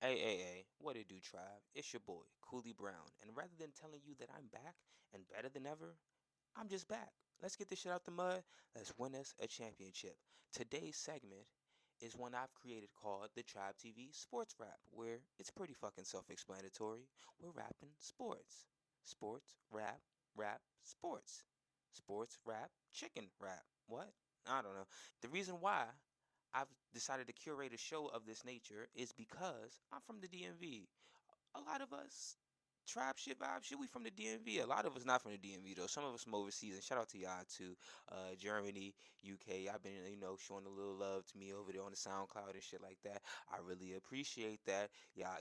Hey, what it do, tribe? It's your boy, Cooley Brown. And rather than telling you that I'm back and better than ever, I'm just back. Let's get this shit out the mud. Let's win us a championship. Today's segment is one I've created called the Tribe TV Sports Rap, where it's pretty fucking self explanatory. We're rapping sports. Sports, rap, sports. Sports, rap, chicken rap. What? I don't know. The reason why I've decided to curate a show of this nature is because I'm from the DMV. A lot of us trap shit, vibe shit, we from the DMV. A lot of us not from the DMV though. Some of us from overseas. And shout out to y'all too. Germany, UK. I've been showing a little love to me over there on the SoundCloud and shit like that. I really appreciate that. Yeah.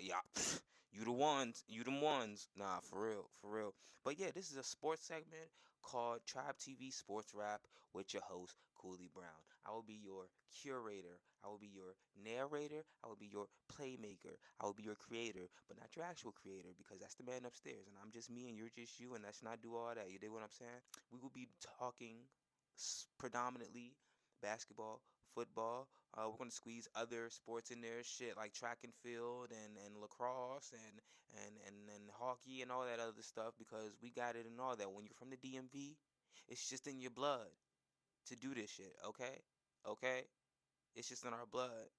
You the ones. You them ones. Nah, for real, for real. But yeah, this is a sports segment called Tribe TV Sports Rap with your host, Cooley Brown. I will be your curator. I will be your narrator. I will be your playmaker. I will be your creator, but not your actual creator because that's the man upstairs and I'm just me and you're just you and let's not do all that. You dig what I'm saying? We will be talking predominantly basketball, football. We're gonna squeeze other sports in there, shit like track and field and lacrosse and hockey and all that other stuff because we got it and all that. When you're from the DMV, it's just in your blood to do this shit. Okay, okay, it's just in our blood.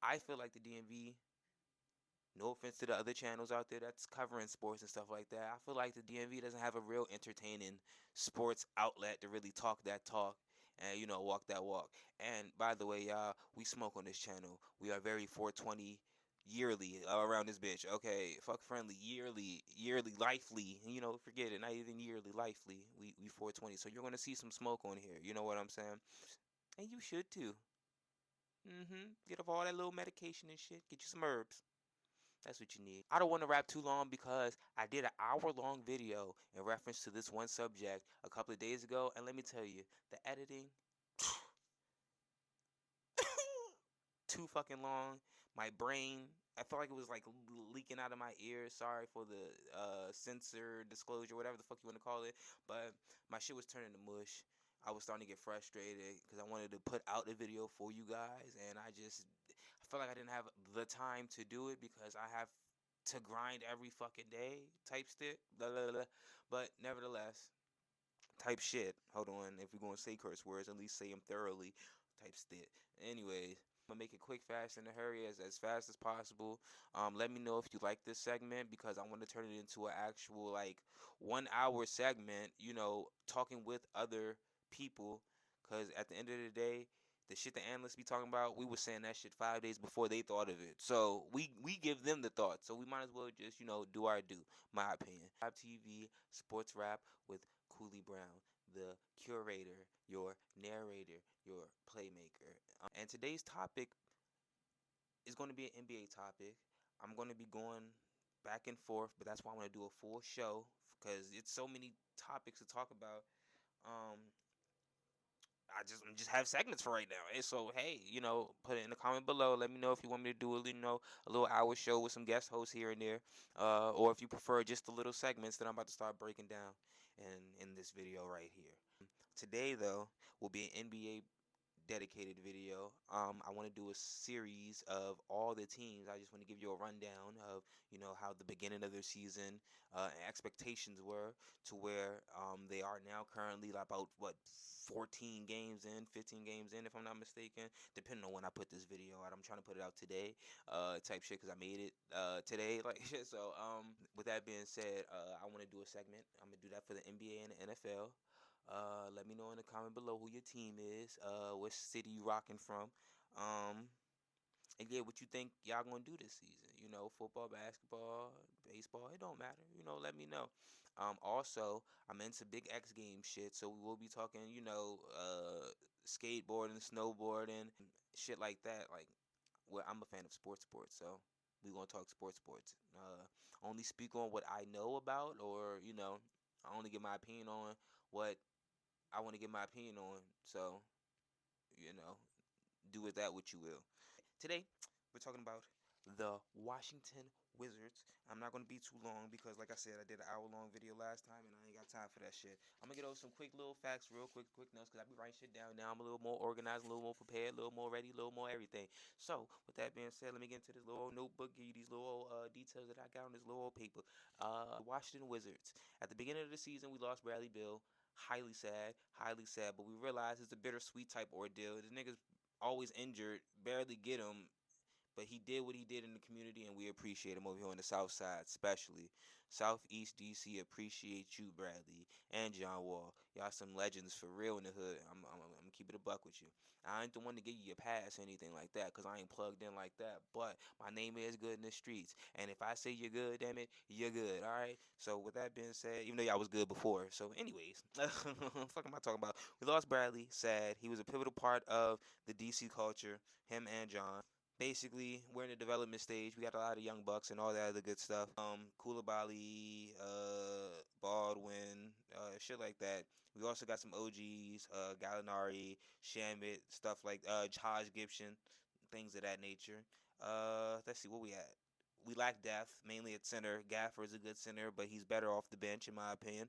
I feel like the DMV, no offense to the other channels out there that's covering sports and stuff like that, I feel like the DMV doesn't have a real entertaining sports outlet to really talk that talk and walk that walk. And by the way, y'all, we smoke on this channel. We are very 420 yearly around this bitch. Okay, fuck friendly, yearly, lively. Forget it. Not even yearly, lively. We 420. So you're gonna see some smoke on here. You know what I'm saying? And you should too. Get off all that little medication and shit. Get you some herbs. That's what you need. I don't want to rap too long because I did an hour-long video in reference to this one subject a couple of days ago, and let me tell you, the editing too fucking long. My brain, I felt like it was like leaking out of my ears. Sorry for the censor disclosure, whatever the fuck you want to call it, but my shit was turning to mush. I was starting to get frustrated because I wanted to put out the video for you guys, and I felt like I didn't have the time to do it because I have to grind every fucking day type shit. Blah, blah, blah. But nevertheless, type shit. Hold on. If we're going to say curse words, at least say them thoroughly. Type shit. Anyways, I'm gonna make it quick, fast, in a hurry, as fast as possible. Let me know if you like this segment because I want to turn it into an actual like 1 hour segment. Talking with other people. Cause at the end of the day, the shit the analysts be talking about, we was saying that shit 5 days before they thought of it. So we give them the thought. So we might as well just do our do. My opinion. Live TV sports rap with Cooley Brown, the curator, your narrator, your playmaker. And today's topic is going to be an NBA topic. I'm going to be going back and forth, but that's why I want to do a full show because it's so many topics to talk about. Um, I'm just have segments for right now. And so hey, put it in the comment below. Let me know if you want me to do a little hour show with some guest hosts here and there, or if you prefer just the little segments that I'm about to start breaking down in this video right here. Today though will be an NBA dedicated video. I want to do a series of all the teams. I just want to give you a rundown of how the beginning of their season and expectations were to where they are now currently like about what 14 games in, 15 games in if I'm not mistaken, depending on when I put this video out. I'm trying to put it out today, type shit, because I made it today, like shit. So with that being said, I want to do a segment. I'm gonna do that for the NBA and the NFL. Let me know in the comment below who your team is, what city you rocking from, and yeah, what you think y'all gonna do this season. Football, basketball, baseball, it don't matter. Let me know. Also, I'm into big X game shit, so we will be talking, skateboarding, snowboarding, shit like that. Like, well, I'm a fan of sports, so we gonna talk sports. Only speak on what I know about, or I only give my opinion on what I want to get my opinion on. So, you know, do with that what you will. Today, we're talking about the Washington Wizards. I'm not gonna be too long because, like I said, I did an hour-long video last time, and I ain't got time for that shit. I'm gonna get over some quick little facts, real quick notes, because I be writing shit down now. I'm a little more organized, a little more prepared, a little more ready, a little more everything. So, with that being said, let me get into this little old notebook, give you these little details that I got on this little old paper. Washington Wizards. At the beginning of the season, we lost Bradley Beal. Highly sad, but we realized it's a bittersweet type ordeal. The nigga's always injured, barely get him, but he did what he did in the community, and we appreciate him over here on the South Side, especially. Southeast DC appreciate you, Bradley, and John Wall. Y'all some legends for real in the hood. I'm gonna keep it a buck with you. I ain't the one to give you a pass or anything like that, because I ain't plugged in like that. But my name is good in the streets. And if I say you're good, damn it, you're good, all right? So with that being said, even though y'all was good before. So anyways, fuck am I talking about? We lost Bradley, sad. He was a pivotal part of the DC culture, him and John. Basically, we're in the development stage. We got a lot of young bucks and all that other good stuff. Koulibaly, Baldwin, shit like that. We also got some OGs, Gallinari, Shamit, stuff like Taj Gibson, things of that nature. Let's see what we at. We lack depth, mainly at center. Gaffer is a good center, but he's better off the bench, in my opinion,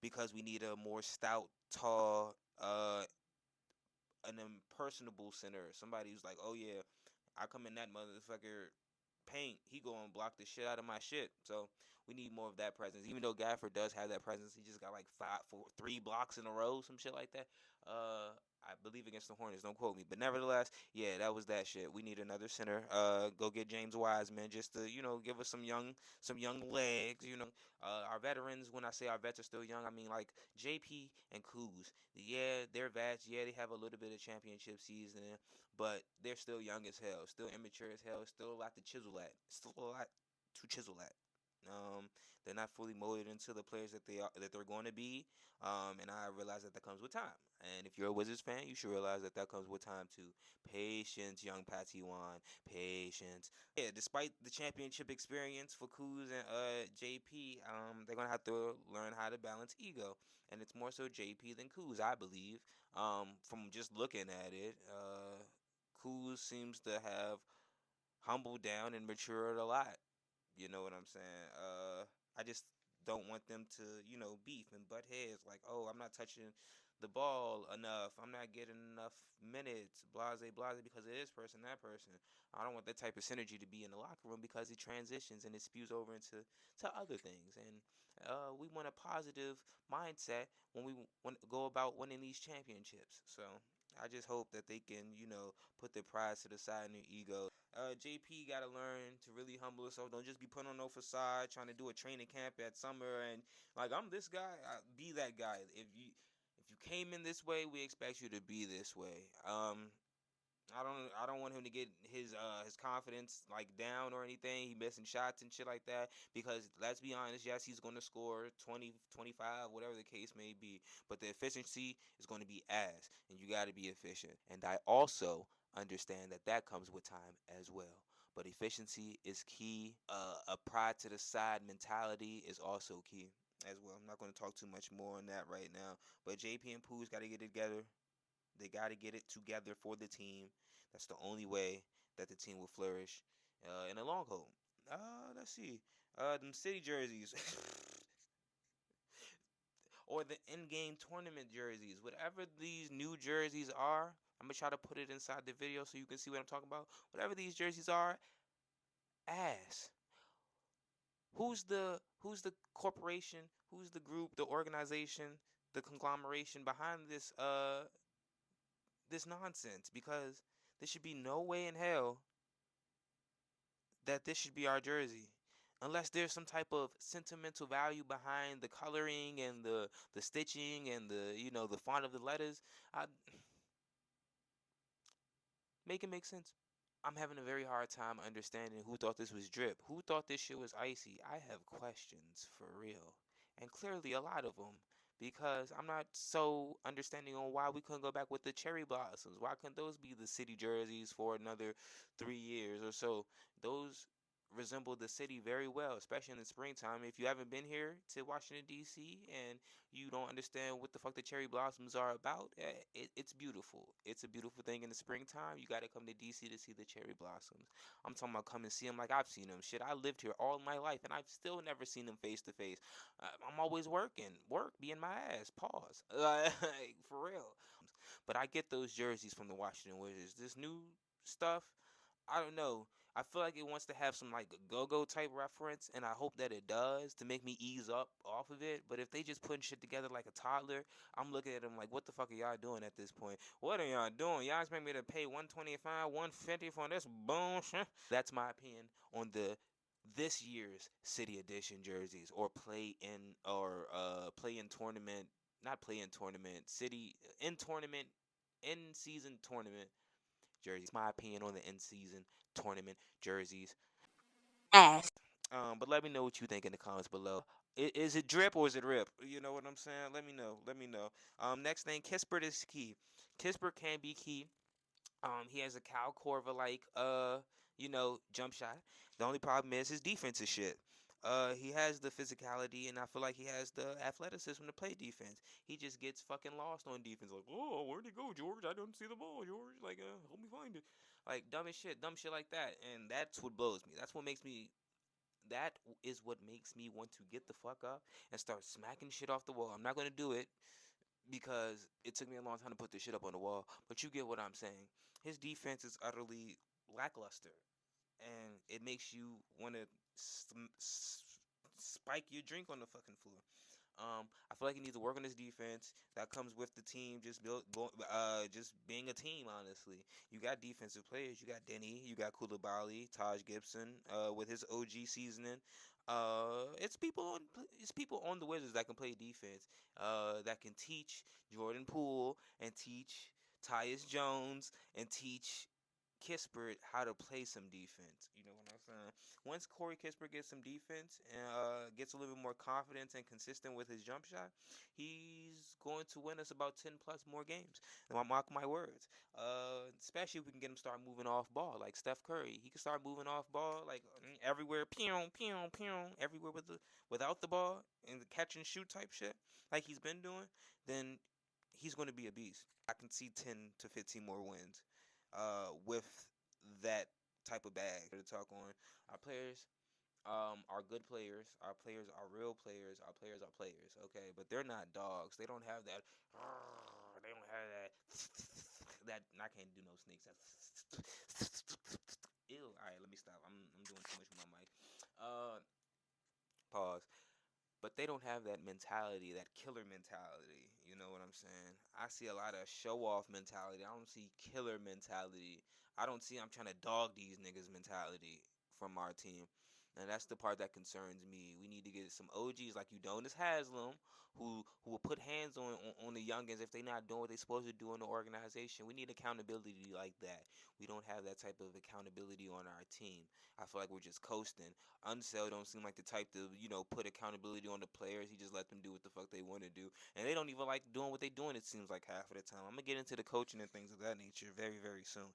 because we need a more stout, tall, an impersonable center. Somebody who's like, oh yeah, I come in that motherfucker paint, he gonna block the shit out of my shit. So we need more of that presence. Even though Gafford does have that presence, he just got like 3 blocks in a row, some shit like that. I believe against the Hornets. Don't quote me, but nevertheless, yeah, that was that shit. We need another center. Go get James Wiseman just to give us some young legs. Our veterans. When I say our vets are still young, I mean like JP and Kuz. Yeah, they're vets. Yeah, they have a little bit of championship season, but they're still young as hell, still immature as hell, still a lot to chisel at, still a lot to chisel at. They're not fully molded into the players that they're going to be, and I realize that comes with time. And if you're a Wizards fan, you should realize that comes with time too. Patience, young Paty patience. Yeah, despite the championship experience for Kuz and JP, they're gonna have to learn how to balance ego, and it's more so JP than Kuz, I believe. From just looking at it, Kuz seems to have humbled down and matured a lot. You know what I'm saying? I just don't want them to, beef and butt heads like, oh, I'm not touching the ball enough. I'm not getting enough minutes, blase, blase, because of this person, that person. I don't want that type of synergy to be in the locker room because it transitions and it spews over into other things. And we want a positive mindset when we go about winning these championships. So I just hope that they can, put their pride to the side and their ego. JP got to learn to really humble himself. Don't just be putting on no facade, trying to do a training camp at summer and like I'm this guy. Be that guy. If you came in this way, we expect you to be this way. I don't want him to get his confidence like down or anything. He missing shots and shit like that because let's be honest, yes, he's going to score 20, 25, whatever the case may be, but the efficiency is going to be ass and you got to be efficient. And I also understand that comes with time as well. But efficiency is key. A pride to the side mentality is also key as well. I'm not going to talk too much more on that right now, but JP and Pooh's got to get it together. They got to get it together for the team. That's the only way that the team will flourish in the long haul. Let's see. Them city jerseys or the in-game tournament jerseys, whatever these new jerseys are. I'm gonna try to put it inside the video so you can see what I'm talking about. Whatever these jerseys are, ass. Who's the corporation? Who's the group? The organization? The conglomeration behind this nonsense? Because there should be no way in hell that this should be our jersey. Unless there's some type of sentimental value behind the coloring and the stitching and the font of the letters, I make it make sense. I'm having a very hard time understanding who thought this was drip. Who thought this shit was icy? I have questions for real. And clearly a lot of them. Because I'm not so understanding on why we couldn't go back with the cherry blossoms. Why couldn't those be the city jerseys for another 3 years or so? Those resemble the city very well, especially in the springtime. If you haven't been here to Washington D.C. and you don't understand what the fuck the cherry blossoms are about, it's beautiful. It's a beautiful thing in the springtime. You got to come to D.C. to see the cherry blossoms. I'm talking about come and see them like I've seen them. Shit, I lived here all my life and I've still never seen them face to face. I'm always working. Work being my ass. Pause. Like, for real. But I get those jerseys from the Washington Wizards. This new stuff, I don't know. I feel like it wants to have some like go-go type reference, and I hope that it does to make me ease up off of it. But if they just putting shit together like a toddler, I'm looking at them like, what the fuck are y'all doing at this point? What are y'all doing? Y'all expect me to pay 125, 150 for this bullshit? That's my opinion on the this year's City Edition jerseys, or play in tournament, not play in tournament, city in tournament, in season tournament jerseys. My opinion on the in season tournament jerseys. Ass. But let me know what you think in the comments below. Is it drip or is it rip? You know what I'm saying? Let me know. Let me know. Next thing, Kispert is key. Kispert can be key. He has a Cal Corva like jump shot. The only problem is his defense is shit. He has the physicality, and I feel like he has the athleticism to play defense. He just gets fucking lost on defense. Like, oh, where'd he go, George? I don't see the ball, George. Like, help me find it. Like, dumb shit like that. And that's what blows me. That is what makes me want to get the fuck up and start smacking shit off the wall. I'm not gonna do it because it took me a long time to put this shit up on the wall. But you get what I'm saying. His defense is utterly lackluster, and it makes you want to spike your drink on the fucking floor. I feel like he needs to work on his defense. That comes with the team just being a team. Honestly, you got defensive players. You got Denny. You got Koulibaly, Taj Gibson, with his OG seasoning. It's people on the Wizards that can play defense. That can teach Jordan Poole and teach Tyus Jones and teach Kispert how to play some defense. You know what I'm saying? Once Corey Kispert gets some defense and gets a little bit more confidence and consistent with his jump shot, he's going to win us about 10 plus more games. And I mark my words. Especially if we can get him start moving off ball like Steph Curry. He can start moving off ball like everywhere, pew pew pew, everywhere without the ball and the catch and shoot type shit like he's been doing. Then he's going to be a beast. I can see 10 to 15 more wins with that type of bag to talk on. Our players are good players. Our players are real players. Our players are players, okay? But they're not dogs. They don't have that. They don't have that. That I can't do no snakes. Ew. All right, let me stop. I'm doing too much with my mic. Pause. But they don't have that mentality, that killer mentality. You know what I'm saying? I see a lot of show off mentality. I don't see killer mentality. I don't see I'm trying to dog these niggas mentality from our team. And that's the part that concerns me. We need to get some OGs like Udonis Haslam who will put hands on the youngins if they're not doing what they're supposed to do in the organization. We need accountability like that. We don't have that type of accountability on our team. I feel like we're just coasting. Unseld don't seem like the type to, put accountability on the players. He just let them do what the fuck they want to do. And they don't even like doing what they doing, it seems like half of the time. I'm going to get into the coaching and things of that nature very, very soon.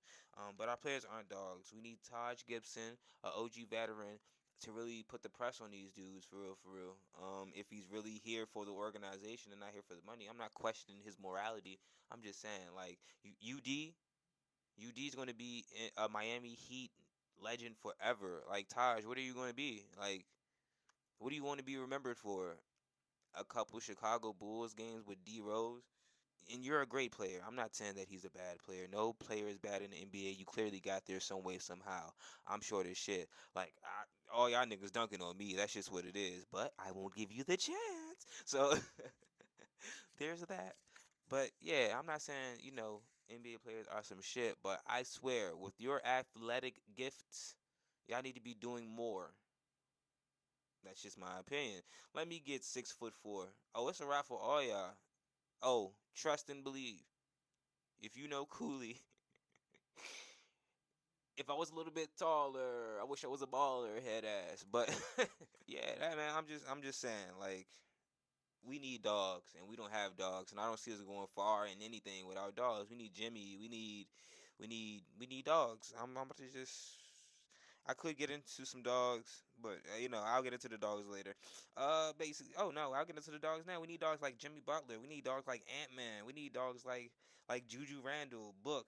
But our players aren't dogs. We need Taj Gibson, an OG veteran, to really put the press on these dudes for real, for real. If he's really here for the organization and not here for the money, I'm not questioning his morality. I'm just saying, like, UD's going to be a Miami Heat legend forever. Like, Taj, what are you going to be? Like, what do you want to be remembered for? A couple Chicago Bulls games with D Rose? And you're a great player. I'm not saying that he's a bad player. No player is bad in the NBA. You clearly got there some way, somehow. I'm short as shit. Like, all y'all niggas dunking on me. That's just what it is. But I won't give you the chance. So, there's that. But, yeah, I'm not saying, NBA players are some shit. But I swear, with your athletic gifts, y'all need to be doing more. That's just my opinion. Let me get 6'4". Oh, it's a wrap for all y'all. Oh, trust and believe. If you know Cooley, if I was a little bit taller, I wish I was a baller, head ass. But yeah, that man, I'm just saying, like, we need dogs, and we don't have dogs, and I don't see us going far in anything without dogs. We need Jimmy. We need dogs. I'm about to just. I could get into some dogs, but I'll get into the dogs later. Basically, oh no, I'll get into the dogs now. We need dogs like Jimmy Butler. We need dogs like Ant Man. We need dogs like Juju Randle, Book,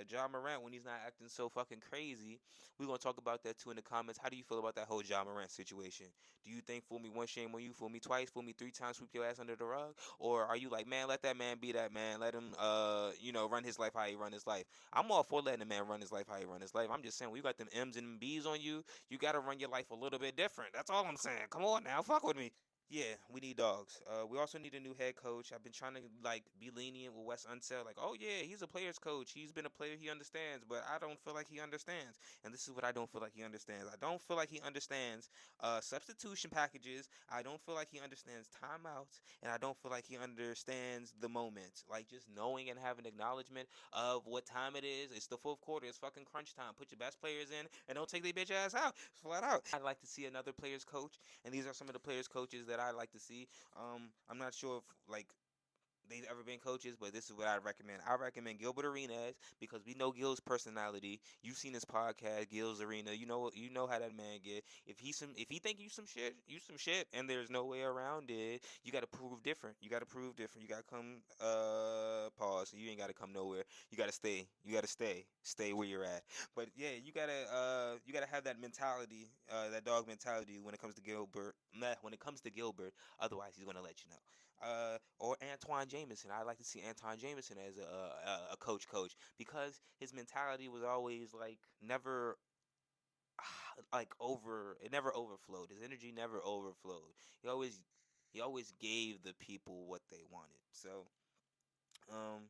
John Morant when he's not acting so fucking crazy. We're gonna talk about that too in the comments. How do you feel about that whole John Morant situation? Do you think fool me once, shame on you? Fool me twice? Fool me three times? Sweep your ass under the rug? Or are you like, man, let that man be that man. Let him, run his life how he run his life. I'm all for letting a man run his life how he run his life. I'm just saying, when you got them M's and them B's on you, you gotta run your life a little bit different. That's all I'm saying. Come on now, fuck with me. Yeah, we need dogs. We also need a new head coach. I've been trying to like be lenient with Wes Unseld, like, oh yeah, he's a player's coach. He's been a player, he understands, but I don't feel like he understands. And this is what I don't feel like he understands. I don't feel like he understands substitution packages. I don't feel like he understands timeouts, and I don't feel like he understands the moment. Like just knowing and having acknowledgement of what time it is. It's the fourth quarter. It's fucking crunch time. Put your best players in and don't take their bitch ass out. Flat out. I'd like to see another players coach, and these are some of the players coaches that I like to see. I'm not sure if like they've ever been coaches, but this is what I recommend. I recommend Gilbert Arenas because we know Gil's personality. You've seen his podcast, Gil's Arena. You know how that man get. If he think you some shit, and there's no way around it. You got to prove different. You got to prove different. You got to come pause. You ain't got to come nowhere. You got to stay. You got to stay where you're at. But yeah, you gotta have that mentality, that dog mentality when it comes to Gilbert. Meh, when it comes to Gilbert, otherwise he's gonna let you know. Or Antoine Jameson. I like to see Antoine Jameson as a coach because his mentality was always like never like over. It never overflowed. His energy never overflowed. He always gave the people what they wanted. So um.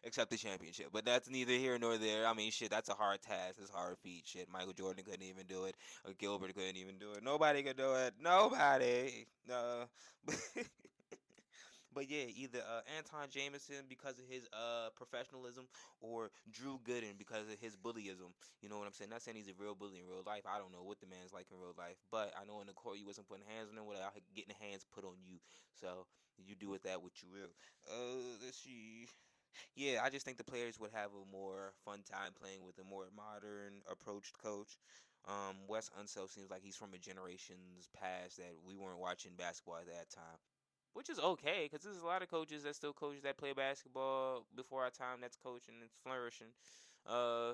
Except the championship, but that's neither here nor there. I mean, shit, that's a hard task. It's hard feat. Shit, Michael Jordan couldn't even do it. Gilbert couldn't even do it. Nobody could do it. Nobody. No. But yeah, either Anton Jameson because of his professionalism, or Drew Gooden because of his bullyism. You know what I'm saying? Not saying he's a real bully in real life. I don't know what the man's like in real life, but I know in the court you wasn't putting hands on him without getting hands put on you. So you do with that what you will. Let's see. Yeah, I just think the players would have a more fun time playing with a more modern approached coach. Wes Unseld seems like he's from a generation's past that we weren't watching basketball at that time, which is okay because there's a lot of coaches that still coach that play basketball before our time that's coaching and flourishing. Uh,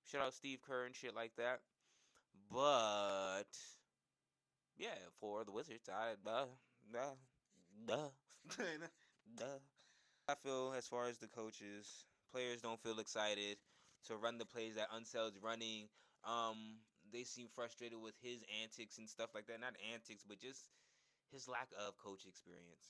Shout out Steve Kerr and shit like that. But yeah, for the Wizards, duh, duh, duh. I feel as far as the coaches, players don't feel excited to run the plays that Unseld's running. They seem frustrated with his antics and stuff like that. Not antics, but just his lack of coach experience.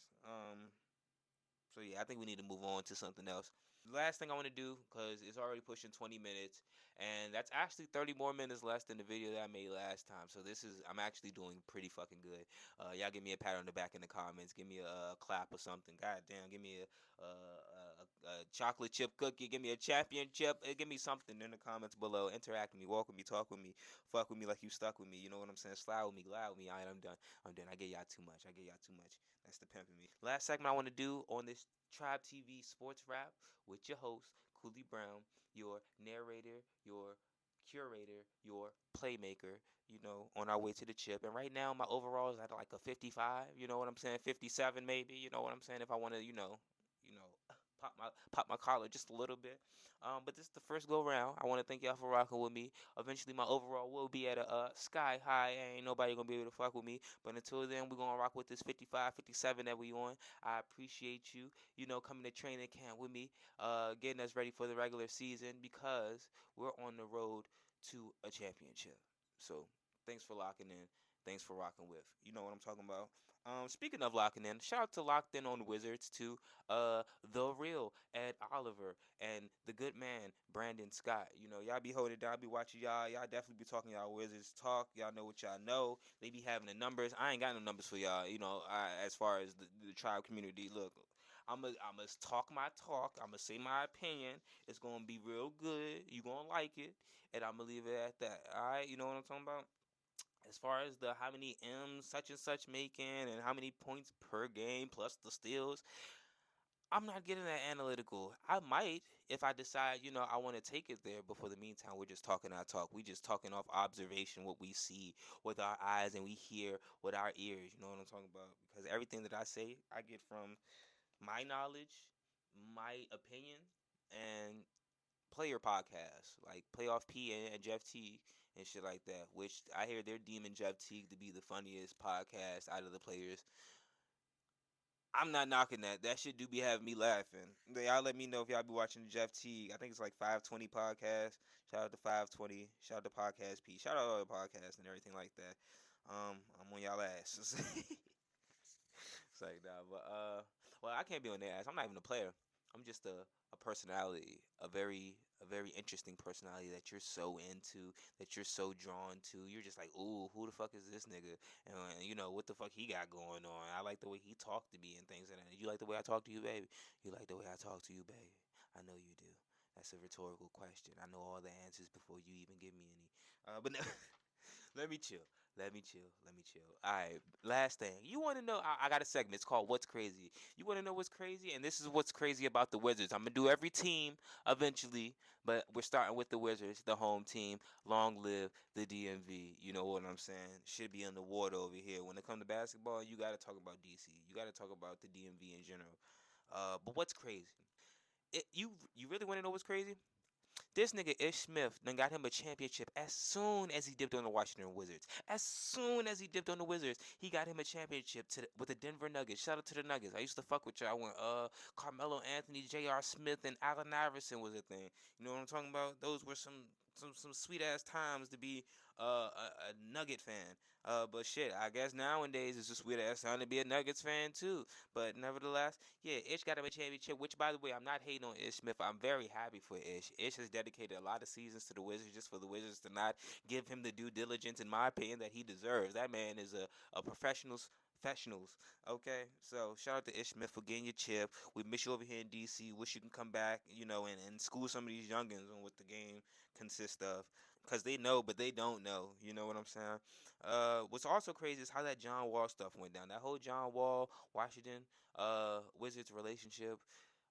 So yeah, I think we need to move on to something else. Last thing I want to do, because it's already pushing 20 minutes, and that's actually 30 more minutes less than the video that I made last time. So I'm actually doing pretty fucking good. Y'all give me a pat on the back in the comments. Give me a clap or something. God damn, give me a chocolate chip cookie. Give me a championship. Give me something in the comments below. Interact with me, walk with me, talk with me, fuck with me like you stuck with me. You know what I'm saying? Slide with me, glide with me. Alright, I'm done. I'm done. I get y'all too much. That's the pimping me. Last segment I want to do on this Tribe TV Sports Rap with your host, Cooley Brown, your narrator, your curator, your playmaker, on our way to the chip. And right now, my overall is at like a 55, you know what I'm saying? 57 maybe, you know what I'm saying? If I want to, pop my collar just a little bit. But this is the first go round. I want to thank y'all for rocking with me. Eventually, my overall will be at a sky high. Ain't nobody gonna be able to fuck with me. But until then, we're gonna rock with this 55, 57 that we on. I appreciate you, coming to training camp with me, getting us ready for the regular season because we're on the road to a championship. So thanks for locking in. Thanks for rocking with. You know what I'm talking about. Speaking of locking in, shout out to Locked In on Wizards to the real Ed Oliver and the good man Brandon Scott. Y'all be holding down, I be watching y'all. Y'all definitely be talking y'all Wizards talk. Y'all know what y'all know. They be having the numbers. I ain't got no numbers for y'all. As far as the tribe community, look. I'ma talk my talk. I'ma say my opinion. It's gonna be real good. You gonna like it, and I'ma leave it at that. All right, you know what I'm talking about. As far as the how many M's such and such making and how many points per game plus the steals, I'm not getting that analytical. I might if I decide, I want to take it there. But for the meantime, we're just talking our talk. We just talking off observation, what we see with our eyes and we hear with our ears. You know what I'm talking about? Because everything that I say, I get from my knowledge, my opinion, and player podcasts like Playoff P and Jeff Teague and shit like that. Which I hear they're deeming Jeff Teague to be the funniest podcast out of the players. I'm not knocking that. That shit do be having me laughing. Y'all let me know if y'all be watching the Jeff Teague. I think it's like 520 podcast. Shout out to 520. Shout out to Podcast P. Shout out to all the podcasts and everything like that. I'm on y'all ass. It's like nah, but well, I can't be on their ass. I'm not even a player. I'm just a personality, a very interesting personality that you're so into, that you're so drawn to. You're just like, ooh, who the fuck is this nigga? And what the fuck he got going on? I like the way he talked to me and things like that. You like the way I talk to you, baby? You like the way I talk to you, baby? I know you do. That's a rhetorical question. I know all the answers before you even give me any. But no, let me chill. Let me chill. Let me chill. All right. Last thing. You want to know? I got a segment. It's called What's Crazy. You want to know what's crazy? And this is what's crazy about the Wizards. I'm going to do every team eventually, but we're starting with the Wizards, the home team. Long live the DMV. You know what I'm saying? Should be in the water over here. When it comes to basketball, you got to talk about DC. You got to talk about the DMV in general. But what's crazy? You really want to know what's crazy? This nigga Ish Smith done got him a championship as soon as he dipped on the Washington Wizards. As soon as he dipped on the Wizards, he got him a championship with the Denver Nuggets. Shout out to the Nuggets. I used to fuck with y'all when Carmelo Anthony, J.R. Smith, and Allen Iverson was a thing. You know what I'm talking about? Those were some sweet ass times to be a Nugget fan. But shit, I guess nowadays it's a sweet ass time to be a Nuggets fan too. But nevertheless, yeah, Ish got him a championship. Which, by the way, I'm not hating on Ish Smith. I'm very happy for Ish. Ish has dedicated a lot of seasons to the Wizards just for the Wizards to not give him the due diligence, in my opinion, that he deserves. That man is a professionals. Okay, so shout out to Ish Smith for getting your chip. We miss you over here in DC. Wish you can come back, and school some of these youngins on what the game consists of, because they know, but they don't know. You know what I'm saying? What's also crazy is how that John Wall stuff went down. That whole John Wall Washington Wizards relationship,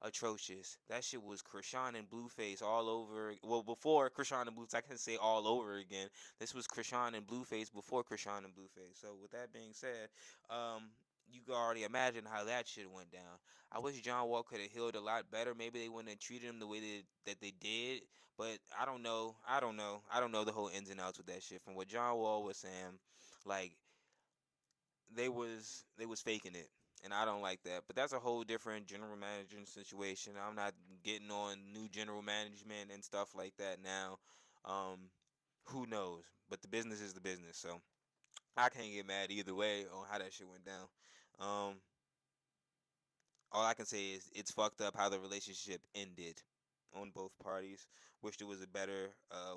atrocious. That shit was Krishan and Blueface all over. Well, before Krishan and Blueface, I can say all over again. This was Krishan and Blueface before Krishan and Blueface. So with that being said, you can already imagine how that shit went down. I wish John Wall could have healed a lot better. Maybe they wouldn't have treated him the way that they did. But I don't know. I don't know. I don't know the whole ins and outs with that shit. From what John Wall was saying, like they was faking it, and I don't like that. But that's a whole different general managing situation. I'm not getting on new general management and stuff like that now. Um, who knows? But the business is the business, so I can't get mad either way on how that shit went down. Um, all I can say is it's fucked up how the relationship ended on both parties. Wish there was a better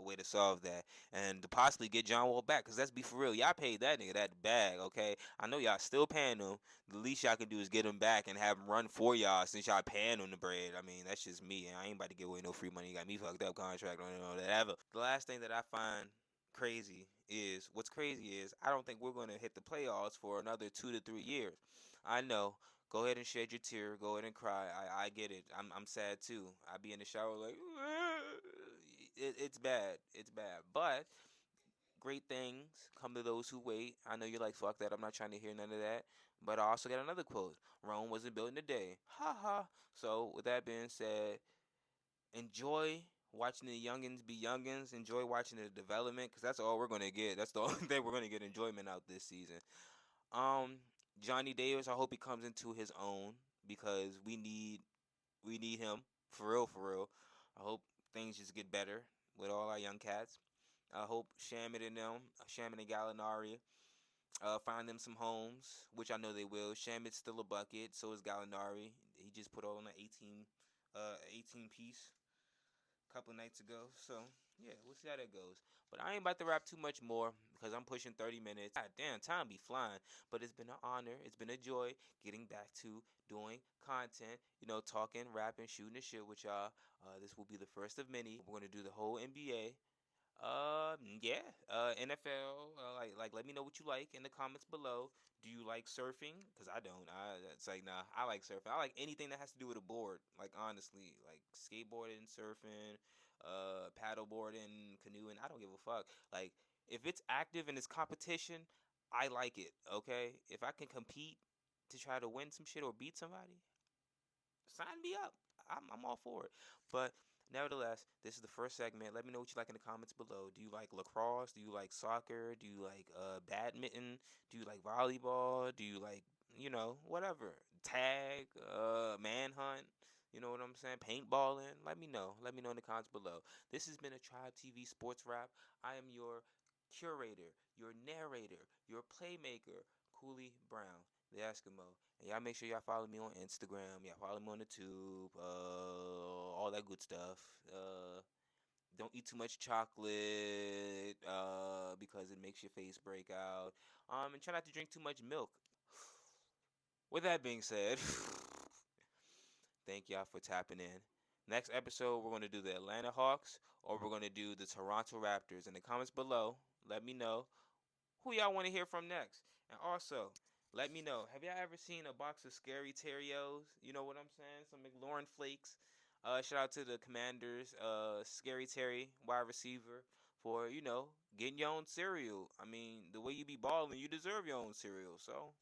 way to solve that and to possibly get John Wall back. Cause let's be for real, y'all paid that nigga that bag, okay? I know y'all still paying him. The least y'all can do is get him back and have him run for y'all since y'all paying him the bread. I mean, that's just me. I ain't about to give away no free money. You got me fucked up contract on that ever. The last thing that I find crazy is I don't think we're gonna hit the playoffs for another 2 to 3 years. I know. Go ahead and shed your tear. Go ahead and cry. I get it. I'm sad too. I be in the shower like it's bad. It's bad. But great things come to those who wait. I know you're like fuck that. I'm not trying to hear none of that. But I also got another quote. Rome wasn't built in a day. Ha ha. So with that being said, enjoy watching the youngins be youngins. Enjoy watching the development because that's all we're gonna get. That's the only thing we're gonna get enjoyment out this season. Um, Johnny Davis, I hope he comes into his own because we need him for real, for real. I hope things just get better with all our young cats. I hope Shaman and Gallinari, find them some homes, which I know they will. Shaman's still a bucket, so is Gallinari. He just put on an 18 piece couple nights ago. So yeah, we'll see how that goes. But I ain't about to rap too much more because I'm pushing 30 minutes. God damn, time be flying. But it's been an honor. It's been a joy getting back to doing content. Talking, rapping, shooting the shit with y'all. This will be the first of many. We're gonna do the whole NBA. Yeah. NFL. Like, let me know what you like in the comments below. Do you like surfing? Cause I don't. It's like nah. I like surfing. I like anything that has to do with a board. Like honestly, like skateboarding, surfing, paddleboarding, canoeing. I don't give a fuck. Like if it's active and it's competition, I like it. Okay. If I can compete to try to win some shit or beat somebody, sign me up. I'm all for it. But nevertheless, this is the first segment. Let me know what you like in the comments below. Do you like lacrosse? Do you like soccer? Do you like badminton? Do you like volleyball? Do you like whatever tag, manhunt? You know what I'm saying? Paintballing. Let me know. Let me know in the comments below. This has been a Tribe TV Sports Rap. I am your curator, your narrator, your playmaker, Cooley Brown, the Eskimo. And y'all make sure y'all follow me on Instagram. Y'all follow me on the tube. All that good stuff. Don't eat too much chocolate because it makes your face break out. And try not to drink too much milk. With that being said, thank y'all for tapping in. Next episode, we're going to do the Atlanta Hawks or we're going to do the Toronto Raptors. In the comments below, let me know who y'all want to hear from next. And also, let me know, have y'all ever seen a box of Scary Terrios? You know what I'm saying? Some McLaurin Flakes. Shout out to the Commanders, Scary Terry, wide receiver, for, getting your own cereal. I mean, the way you be balling, you deserve your own cereal. So,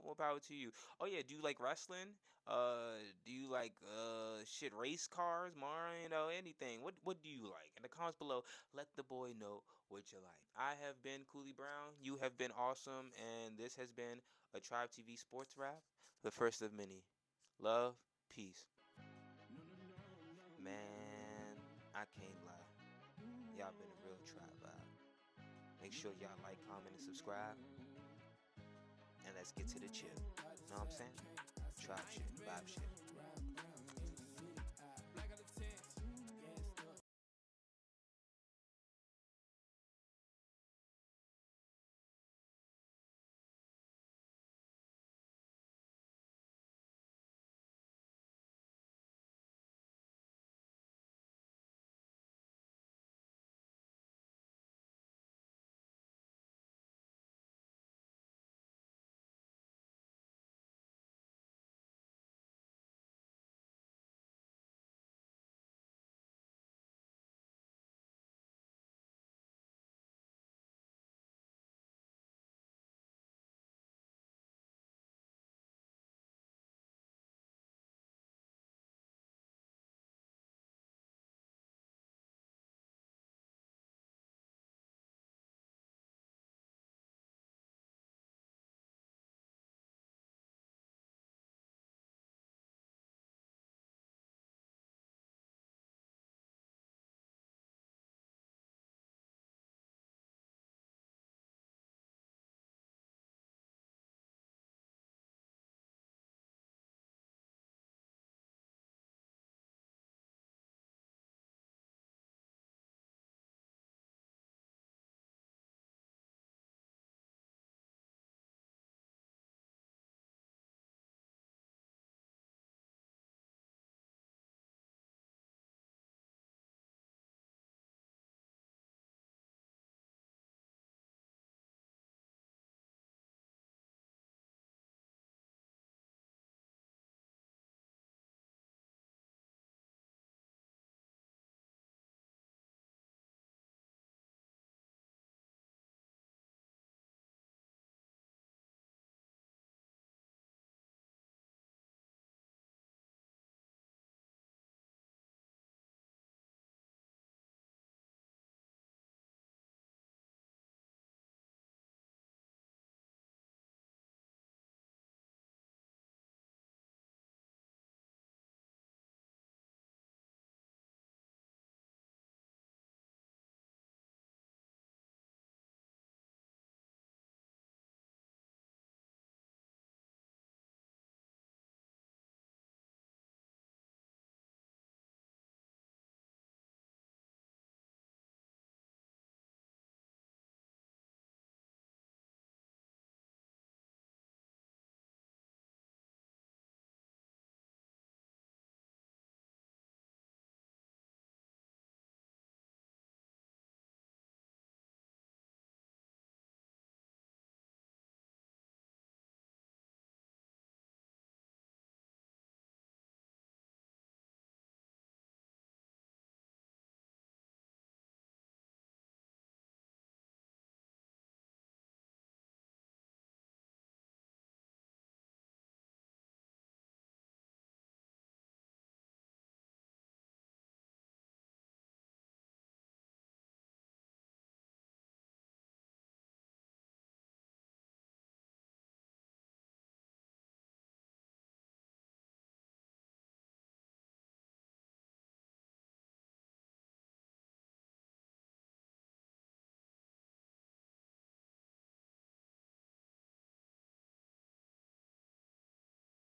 more power to you. Oh yeah, do you like wrestling? Do you like shit race cars, Mario, anything? What do you like? In the comments below, let the boy know what you like. I have been Cooley Brown. You have been awesome, and this has been a Tribe TV Sports Rap, the first of many. Love, peace. Man, I can't lie. Y'all been a real tribe vibe. Make sure y'all like, comment, and subscribe. And let's get to the chill. Know what I'm saying? Tribe shit, vibe shit.